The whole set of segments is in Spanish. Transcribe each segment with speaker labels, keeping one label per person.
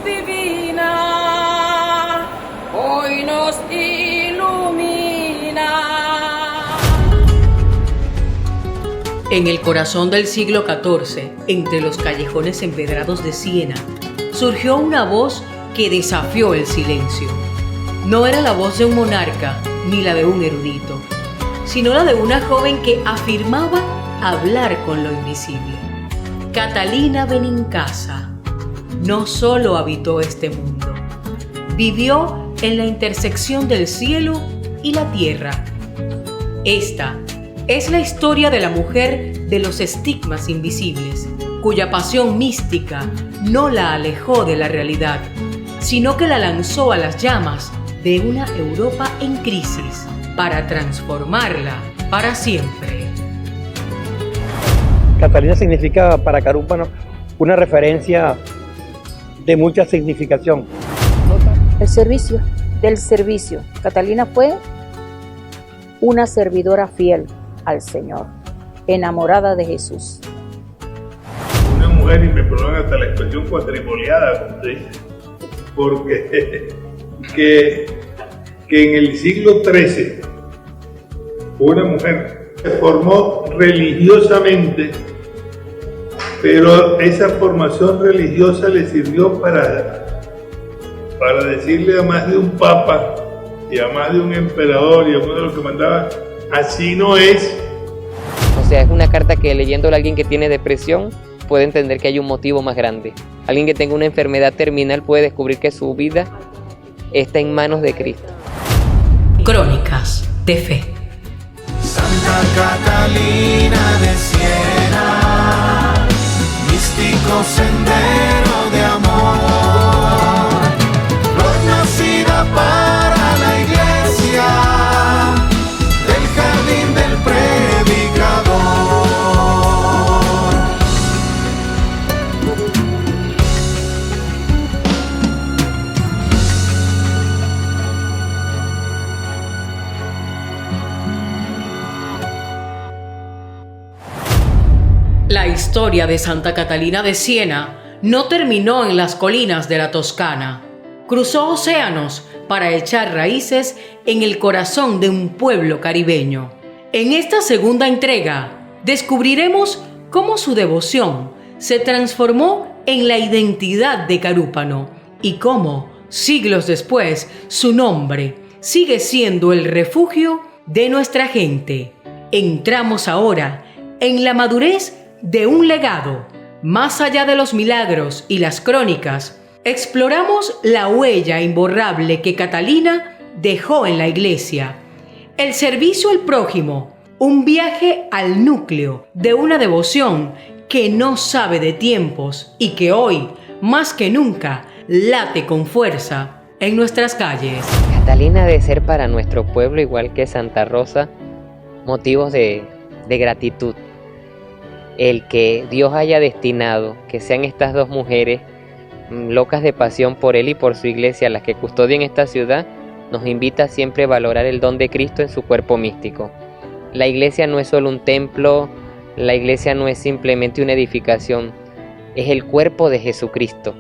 Speaker 1: divina hoy nos ilumina.
Speaker 2: En el corazón del siglo XIV, entre los callejones empedrados de Siena, surgió una voz que desafió el silencio. No era la voz de un monarca ni la de un erudito, sino la de una joven que afirmaba hablar con lo invisible. Catalina Benincasa no solo habitó este mundo, vivió en la intersección del cielo y la tierra. Esta es la historia de la mujer de los estigmas invisibles, cuya pasión mística no la alejó de la realidad, sino que la lanzó a las llamas de una Europa en crisis para transformarla para siempre.
Speaker 3: Catalina significa para Carúpano una referencia de mucha significación.
Speaker 4: El servicio, del servicio. Catalina fue una servidora fiel al Señor, enamorada de Jesús.
Speaker 5: Una mujer, y me perdonan hasta la expresión, cuatripoliada, como se dice, porque que en el siglo XIII una mujer se formó religiosamente, pero esa formación religiosa le sirvió para decirle a más de un papa y a más de un emperador y a uno de los que mandaba, así no es.
Speaker 6: O sea, es una carta que leyéndola alguien que tiene depresión puede entender que hay un motivo más grande. Alguien que tenga una enfermedad terminal puede descubrir que su vida está en manos de Cristo.
Speaker 2: Crónicas de Fe.
Speaker 7: Santa Catalina de Siena, místico sendero de amor, flor nacida para la iglesia, del jardín del predicador.
Speaker 2: La historia de Santa Catalina de Siena no terminó en las colinas de la Toscana. Cruzó océanos para echar raíces en el corazón de un pueblo caribeño. En esta segunda entrega descubriremos cómo su devoción se transformó en la identidad de Carúpano y cómo, siglos después, su nombre sigue siendo el refugio de nuestra gente. Entramos ahora en la madurez de un legado. Más allá de los milagros y las crónicas, exploramos la huella imborrable que Catalina dejó en la iglesia. El servicio al prójimo, un viaje al núcleo de una devoción que no sabe de tiempos y que hoy, más que nunca, late con fuerza en nuestras calles.
Speaker 6: Catalina debe ser para nuestro pueblo, igual que Santa Rosa, motivos de gratitud. El que Dios haya destinado que sean estas dos mujeres locas de pasión por Él y por su iglesia las que custodian esta ciudad, nos invita siempre a valorar el don de Cristo en su cuerpo místico. La iglesia no es solo un templo, la iglesia no es simplemente una edificación, es el cuerpo de Jesucristo.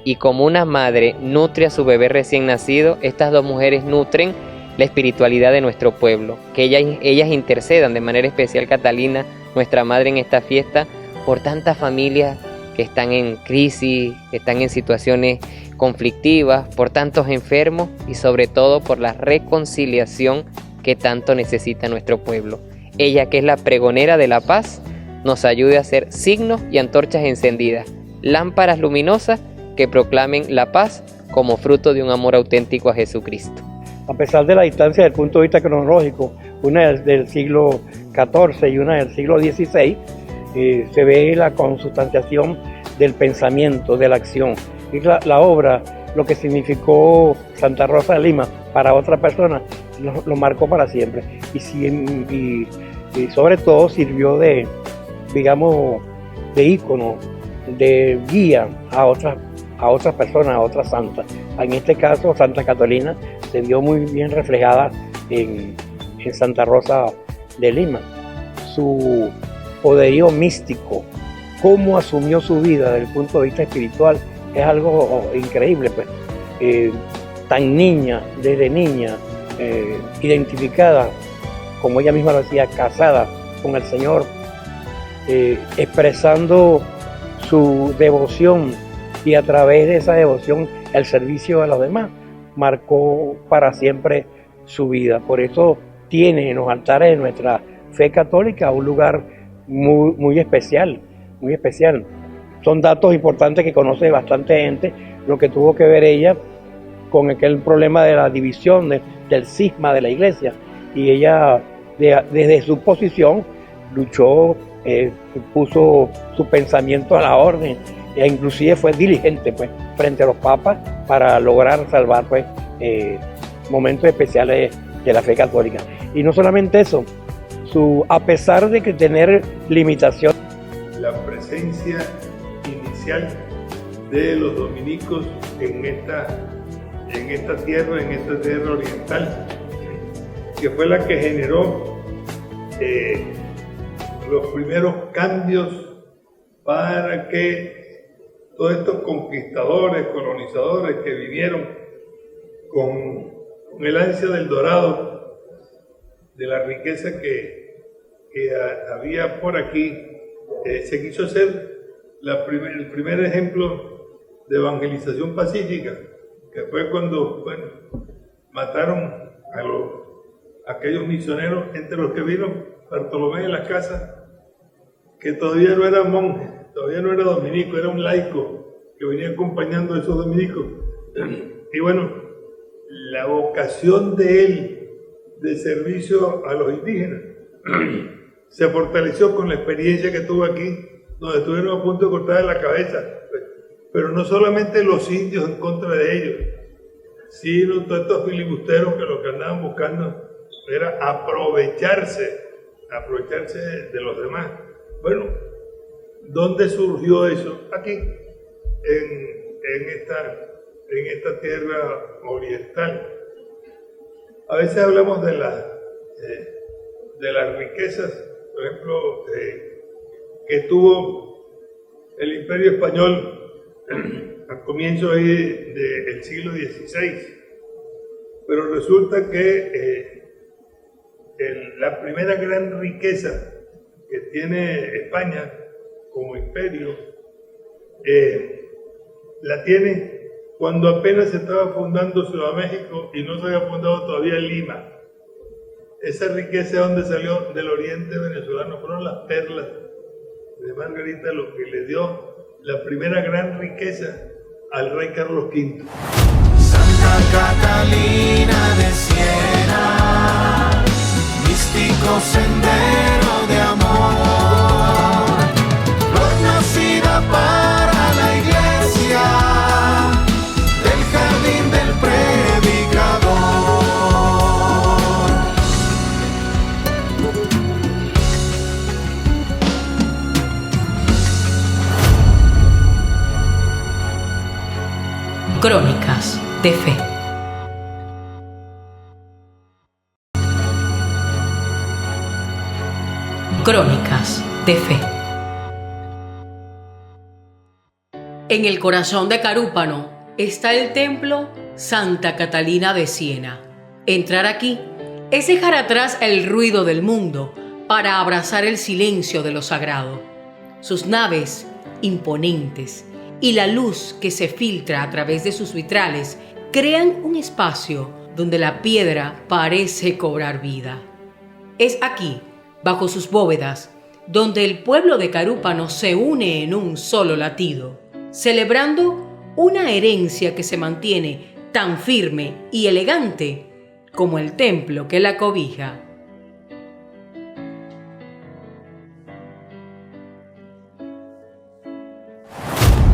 Speaker 6: Y como una madre nutre a su bebé recién nacido, estas dos mujeres nutren la espiritualidad de nuestro pueblo. Que ellas intercedan, de manera especial Catalina, nuestra madre en esta fiesta, por tantas familias que están en crisis, que están en situaciones conflictivas, por tantos enfermos y sobre todo por la reconciliación que tanto necesita nuestro pueblo. Ella, que es la pregonera de la paz, nos ayude a ser signos y antorchas encendidas, lámparas luminosas que proclamen la paz como fruto de un amor auténtico a Jesucristo.
Speaker 3: A pesar de la distancia del punto de vista cronológico, una del siglo XIV y una del siglo XVI, se ve la consustanciación del pensamiento, de la acción. Y la obra, lo que significó Santa Rosa de Lima para otra persona, lo marcó para siempre. Y sobre todo sirvió de, digamos, de ícono, de guía a otras personas, a otras santas. En este caso, Santa Catalina se vio muy bien reflejada en Santa Rosa de Lima. Su poderío místico, cómo asumió su vida desde el punto de vista espiritual, es algo increíble, pues. Tan niña, desde niña, identificada, como ella misma lo decía, casada con el Señor, expresando su devoción y a través de esa devoción el servicio a los demás, marcó para siempre su vida. Por eso tiene en los altares de nuestra fe católica un lugar muy especial, muy especial. Son datos importantes que conoce bastante gente, lo que tuvo que ver ella con aquel problema de la división, del cisma de la iglesia. Y ella, desde su posición, luchó, puso su pensamiento a la orden, e inclusive fue diligente, pues, frente a los papas para lograr salvar, pues, momentos especiales de la fe católica. Y no solamente eso, a pesar de que tener limitaciones.
Speaker 5: La presencia inicial de los dominicos en esta tierra oriental, que fue la que generó los primeros cambios para que todos estos conquistadores, colonizadores que vinieron con el ansia del dorado, de la riqueza que había por aquí, se quiso hacer el primer ejemplo de evangelización pacífica, que fue cuando mataron a aquellos misioneros, entre los que vino Bartolomé de las Casas, que todavía no era monje, todavía no era dominico, era un laico que venía acompañando a esos dominicos. Y bueno, la vocación de él de servicio a los indígenas se fortaleció con la experiencia que tuvo aquí, donde estuvieron a punto de cortarle la cabeza. Pero no solamente los indios en contra de ellos, sino todos estos filibusteros que lo que andaban buscando era aprovecharse de los demás. Bueno, ¿dónde surgió eso? Aquí, en esta tierra oriental. A veces hablamos de las riquezas, por ejemplo, que tuvo el Imperio Español al comienzo del siglo XVI, pero resulta que la primera gran riqueza que tiene España como imperio la tiene cuando apenas se estaba fundando Ciudad México y no se había fundado todavía Lima. Esa riqueza donde salió del oriente venezolano fueron las perlas de Margarita, lo que le dio la primera gran riqueza al rey Carlos V.
Speaker 7: Santa Catalina de Siena, místico sendero de amor, flor nacida para la iglesia, del jardín del predicador.
Speaker 2: Crónicas de Fe. Crónicas de Fe. En el corazón de Carúpano está el templo Santa Catalina de Siena. Entrar aquí es dejar atrás el ruido del mundo para abrazar el silencio de lo sagrado. Sus naves imponentes y la luz que se filtra a través de sus vitrales crean un espacio donde la piedra parece cobrar vida. Es aquí, bajo sus bóvedas, donde el pueblo de Carúpano se une en un solo latido, celebrando una herencia que se mantiene tan firme y elegante como el templo que la cobija.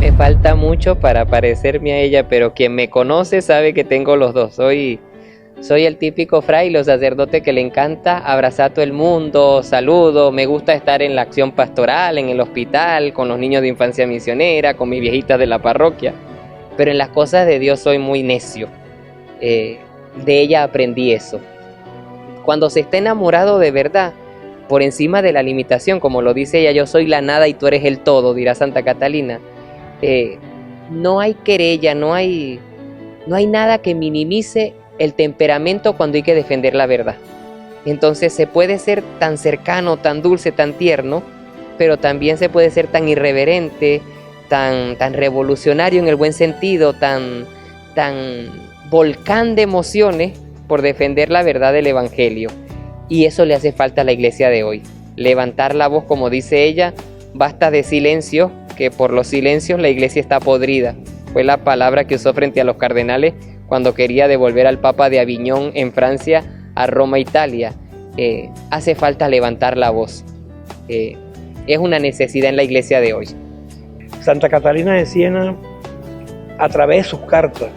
Speaker 6: Me falta mucho para parecerme a ella, pero quien me conoce sabe que tengo los dos. Soy el típico fraile o sacerdote que le encanta abrazar a todo el mundo, saludo, me gusta estar en la acción pastoral, en el hospital, con los niños de infancia misionera, con mis viejitas de la parroquia, pero en las cosas de Dios soy muy necio. De ella aprendí eso. Cuando se está enamorado de verdad, por encima de la limitación, como lo dice ella, yo soy la nada y tú eres el todo, dirá Santa Catalina, no hay querella, no hay nada que minimice el temperamento cuando hay que defender la verdad. Entonces se puede ser tan cercano, tan dulce, tan tierno, pero también se puede ser tan irreverente, tan revolucionario en el buen sentido, tan volcán de emociones por defender la verdad del Evangelio. Y eso le hace falta a la iglesia de hoy. Levantar la voz, como dice ella, basta de silencio, que por los silencios la iglesia está podrida. Fue la palabra que usó frente a los cardenales cuando quería devolver al Papa de Aviñón en Francia a Roma, Italia. Hace falta levantar la voz. Es una necesidad en la iglesia de hoy.
Speaker 3: Santa Catalina de Siena, a través de sus cartas,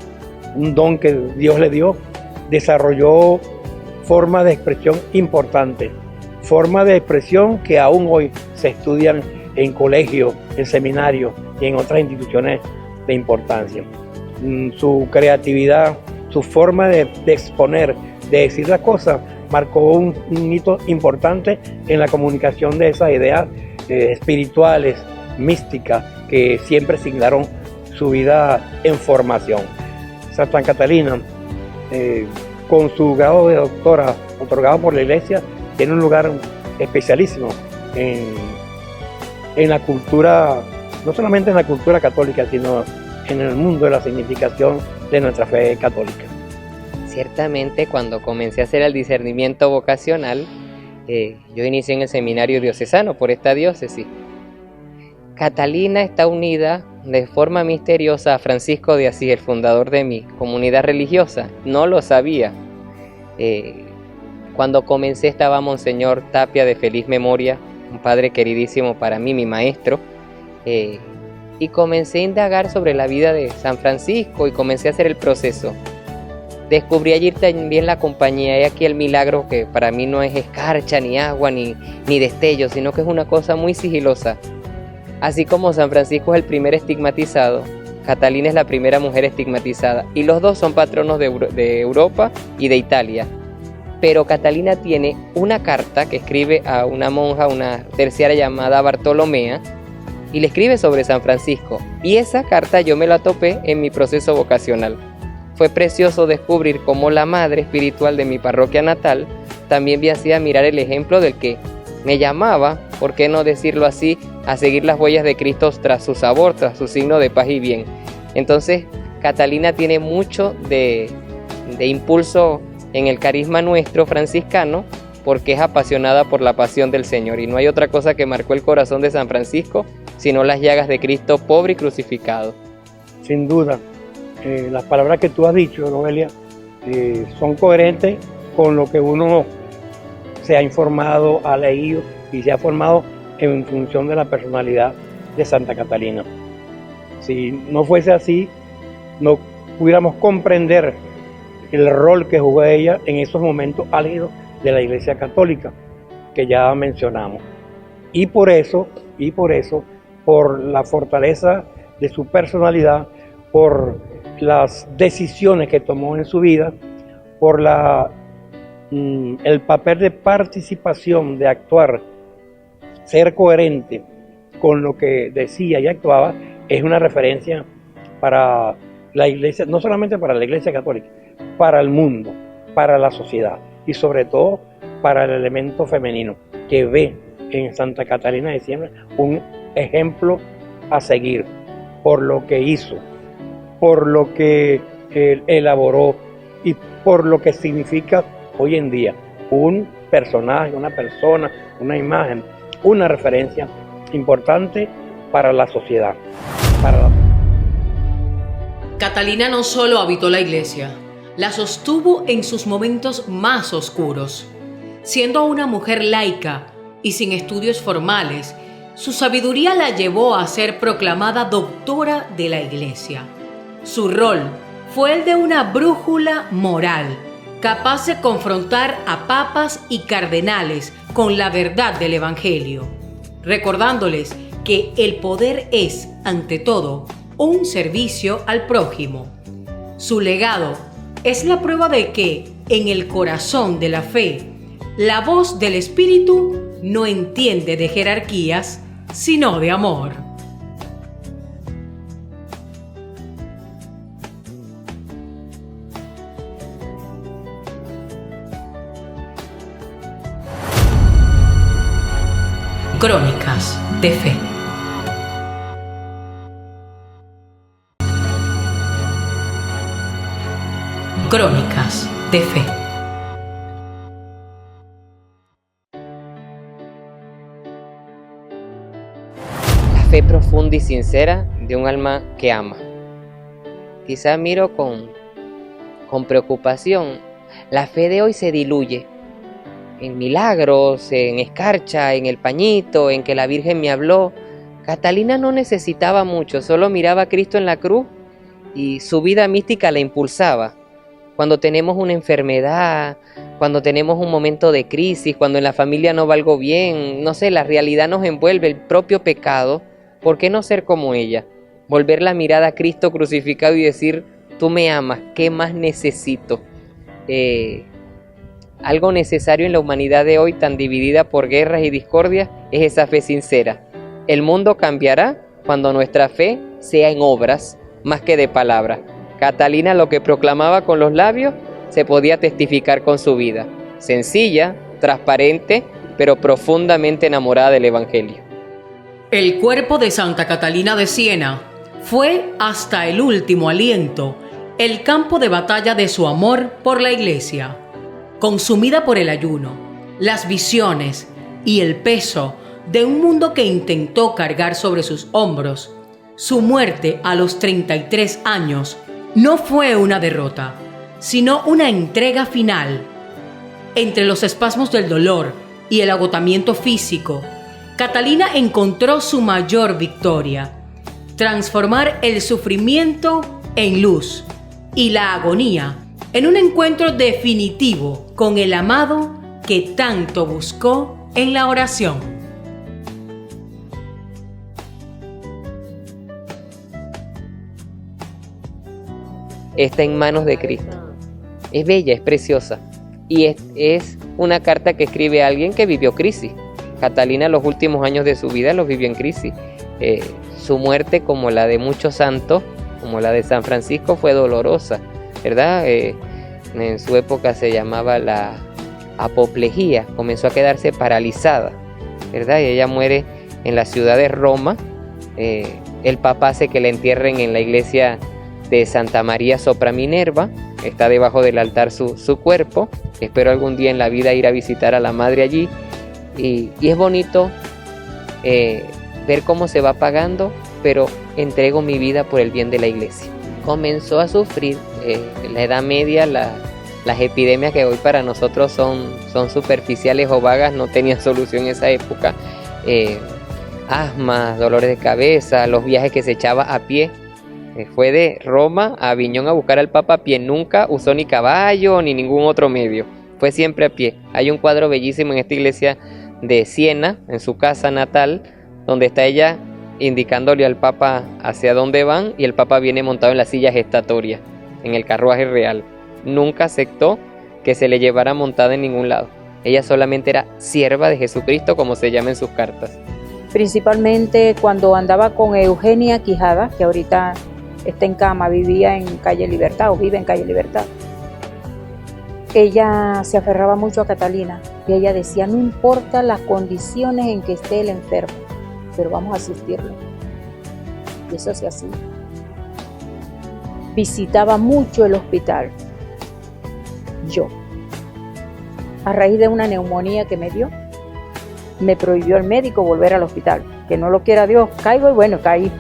Speaker 3: un don que Dios le dio, desarrolló formas de expresión importantes, formas de expresión que aún hoy se estudian en colegios, en seminarios y en otras instituciones de importancia. Su creatividad, su forma de exponer, de decir las cosas, marcó un hito importante en la comunicación de esas ideas espirituales, místicas, que siempre signaron su vida en formación. Santa Catalina, con su grado de doctora otorgado por la Iglesia, tiene un lugar especialísimo en la cultura, no solamente en la cultura católica, sino en el mundo de la significación de nuestra fe católica.
Speaker 6: Ciertamente, cuando comencé a hacer el discernimiento vocacional, yo inicié en el seminario diocesano por esta diócesis. Catalina está unida de forma misteriosa a Francisco de Asís, el fundador de mi comunidad religiosa. No lo sabía. Cuando comencé estaba Monseñor Tapia, de feliz memoria, un padre queridísimo para mí, mi maestro, y comencé a indagar sobre la vida de San Francisco y comencé a hacer el proceso. Descubrí allí también la compañía, y aquí el milagro, que para mí no es escarcha, ni agua, ni destello, sino que es una cosa muy sigilosa. Así como San Francisco es el primer estigmatizado, Catalina es la primera mujer estigmatizada, y los dos son patronos de Europa y de Italia. Pero Catalina tiene una carta que escribe a una monja, una terciaria llamada Bartolomea, y le escribe sobre San Francisco. Y esa carta yo me la topé en mi proceso vocacional. Fue precioso descubrir cómo la madre espiritual de mi parroquia natal también me hacía mirar el ejemplo del que me llamaba, por qué no decirlo así, a seguir las huellas de Cristo tras su sabor, tras su signo de paz y bien. Entonces, Catalina tiene mucho de impulso en el carisma nuestro franciscano, porque es apasionada por la pasión del Señor, y no hay otra cosa que marcó el corazón de San Francisco sino las llagas de Cristo pobre y crucificado.
Speaker 3: Sin duda, las palabras que tú has dicho, Noelia, son coherentes con lo que uno se ha informado, ha leído y se ha formado en función de la personalidad de Santa Catalina. Si no fuese así, no pudiéramos comprender el rol que jugó ella en esos momentos álgidos de la Iglesia Católica que ya mencionamos. Y por eso, por la fortaleza de su personalidad, por las decisiones que tomó en su vida, por el papel de participación, de actuar, ser coherente con lo que decía y actuaba, es una referencia para la Iglesia, no solamente para la Iglesia Católica, para el mundo, para la sociedad y sobre todo para el elemento femenino, que ve en Santa Catalina de Siena un ejemplo a seguir por lo que hizo, por lo que elaboró y por lo que significa hoy en día un personaje, una persona, una imagen, una referencia importante para la sociedad.
Speaker 2: Catalina no solo habitó la iglesia, la sostuvo en sus momentos más oscuros. Siendo una mujer laica y sin estudios formales, su sabiduría la llevó a ser proclamada doctora de la iglesia. Su rol fue el de una brújula moral, capaz de confrontar a papas y cardenales con la verdad del Evangelio, recordándoles que el poder es, ante todo, un servicio al prójimo. Su legado es la prueba de que, en el corazón de la fe, la voz del Espíritu no entiende de jerarquías, sino de amor. Crónicas de Fe. Crónicas de Fe.
Speaker 6: La fe profunda y sincera de un alma que ama. Quizá miro con preocupación. La fe de hoy se diluye en milagros, en escarcha, en el pañito, en que la Virgen me habló. Catalina no necesitaba mucho, solo miraba a Cristo en la cruz y su vida mística la impulsaba. Cuando tenemos una enfermedad, cuando tenemos un momento de crisis, cuando en la familia no va algo bien, no sé, la realidad nos envuelve, el propio pecado, ¿por qué no ser como ella? Volver la mirada a Cristo crucificado y decir, tú me amas, ¿qué más necesito? Algo necesario en la humanidad de hoy, tan dividida por guerras y discordias, es esa fe sincera. El mundo cambiará cuando nuestra fe sea en obras, más que de palabras. Catalina lo que proclamaba con los labios se podía testificar con su vida. Sencilla, transparente, pero profundamente enamorada del Evangelio.
Speaker 2: El cuerpo de Santa Catalina de Siena fue hasta el último aliento el campo de batalla de su amor por la Iglesia. Consumida por el ayuno, las visiones y el peso de un mundo que intentó cargar sobre sus hombros, su muerte a los 33 años no fue una derrota, sino una entrega final. Entre los espasmos del dolor y el agotamiento físico, Catalina encontró su mayor victoria: transformar el sufrimiento en luz y la agonía en un encuentro definitivo con el amado que tanto buscó en la oración.
Speaker 6: Está en manos de Cristo. Es bella, es preciosa. Y es una carta que escribe alguien que vivió crisis. Catalina los últimos años de su vida los vivió en crisis. Su muerte, como la de muchos santos, como la de San Francisco, fue dolorosa, ¿verdad? En su época se llamaba la apoplejía. Comenzó a quedarse paralizada, ¿verdad? Y ella muere en la ciudad de Roma. El Papa hace que la entierren en la iglesia de Santa María sopra Minerva. Está debajo del altar su cuerpo. Espero algún día en la vida ir a visitar a la madre allí. Y es bonito ver cómo se va apagando, pero entrego mi vida por el bien de la iglesia. Comenzó a sufrir en la Edad Media las epidemias que hoy para nosotros son superficiales o vagas, no tenían solución en esa época. Asma, dolores de cabeza, los viajes que se echaba a pie. Fue de Roma a Aviñón a buscar al Papa a pie. Nunca usó ni caballo ni ningún otro medio. Fue siempre a pie. Hay un cuadro bellísimo en esta iglesia de Siena, en su casa natal, donde está ella indicándole al Papa hacia dónde van, y el Papa viene montado en la silla gestatoria, en el carruaje real. Nunca aceptó que se le llevara montada en ningún lado. Ella solamente era sierva de Jesucristo, como se llama en sus cartas.
Speaker 4: Principalmente cuando andaba con Eugenia Quijada, que ahorita está en cama, vivía en Calle Libertad o vive en Calle Libertad. Ella se aferraba mucho a Catalina y ella decía, no importa las condiciones en que esté el enfermo, pero vamos a asistirlo. Y eso se hacía. Visitaba mucho el hospital. Yo, a raíz de una neumonía que me dio, me prohibió el médico volver al hospital. Que no lo quiera Dios, caigo y bueno, caí.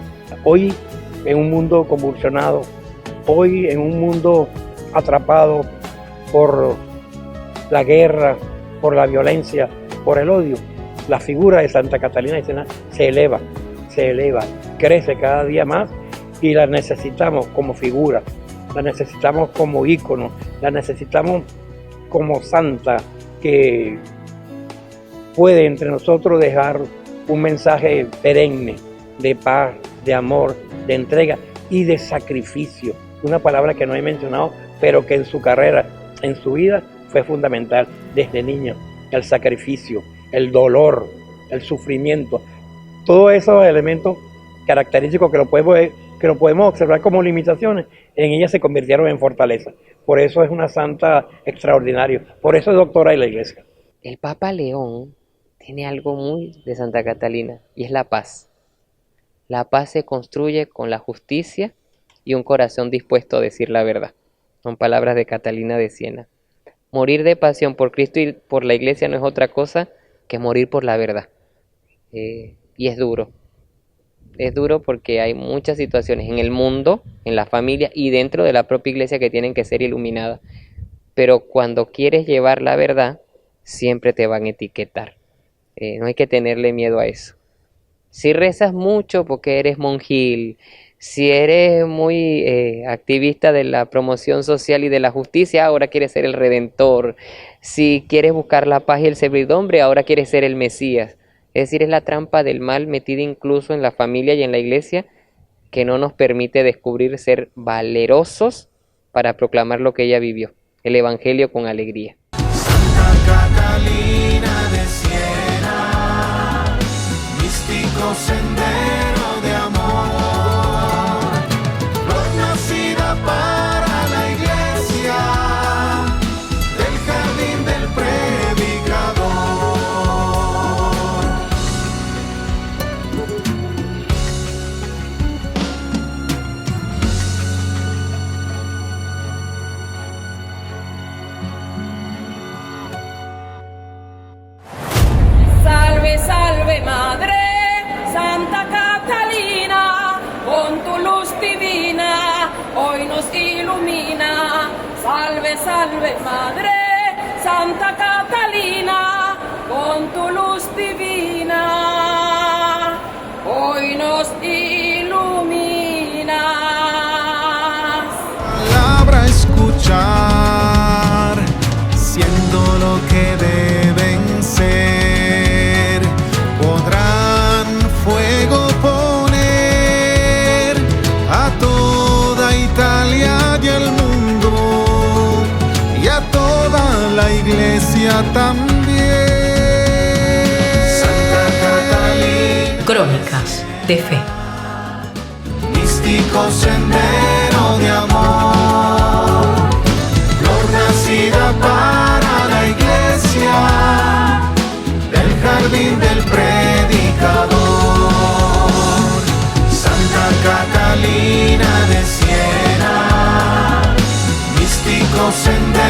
Speaker 3: Hoy en un mundo convulsionado, hoy en un mundo atrapado por la guerra, por la violencia, por el odio, la figura de Santa Catalina de Siena se eleva, crece cada día más y la necesitamos como figura, la necesitamos como ícono, la necesitamos como santa que puede entre nosotros dejar un mensaje perenne de paz, de amor, de entrega y de sacrificio. Una palabra que no he mencionado, pero que en su carrera, en su vida, fue fundamental desde niño. El sacrificio, el dolor, el sufrimiento, todos esos elementos característicos que lo podemos observar como limitaciones, en ella se convirtieron en fortaleza. Por eso es una santa extraordinaria, por eso es doctora de la Iglesia.
Speaker 6: El Papa León tiene algo muy de Santa Catalina y es la paz. La paz se construye con la justicia y un corazón dispuesto a decir la verdad. Son palabras de Catalina de Siena. Morir de pasión por Cristo y por la Iglesia no es otra cosa que morir por la verdad. Y es duro. Es duro porque hay muchas situaciones en el mundo, en la familia y dentro de la propia Iglesia que tienen que ser iluminadas. Pero cuando quieres llevar la verdad, siempre te van a etiquetar. No hay que tenerle miedo a eso. Si rezas mucho porque eres monjil, si eres muy activista de la promoción social y de la justicia, ahora quieres ser el redentor. Si quieres buscar la paz y el servidumbre, ahora quieres ser el Mesías. Es decir, es la trampa del mal metida incluso en la familia y en la iglesia que no nos permite descubrir ser valerosos para proclamar lo que ella vivió, el Evangelio con alegría.
Speaker 7: Santa Catalina de Siena, místico sendero de amor, flor nacida para la iglesia, del jardín del predicador.
Speaker 1: Salve, salve Madre, Santa Catalina, con tu luz divina hoy nos ilumina. Salve, salve Madre, Santa Catalina, con tu luz divina hoy nos iluminas.
Speaker 7: Palabra escuchar, siendo lo que deben ser, podrán fuego poner a toda Italia y el mundo y a toda la iglesia también. Santa Catalina,
Speaker 2: Crónicas de Fe.
Speaker 7: místico sendero de amor, flor nacida para la iglesia, del jardín del predicador. Santa Catalina de Siena, místico sendero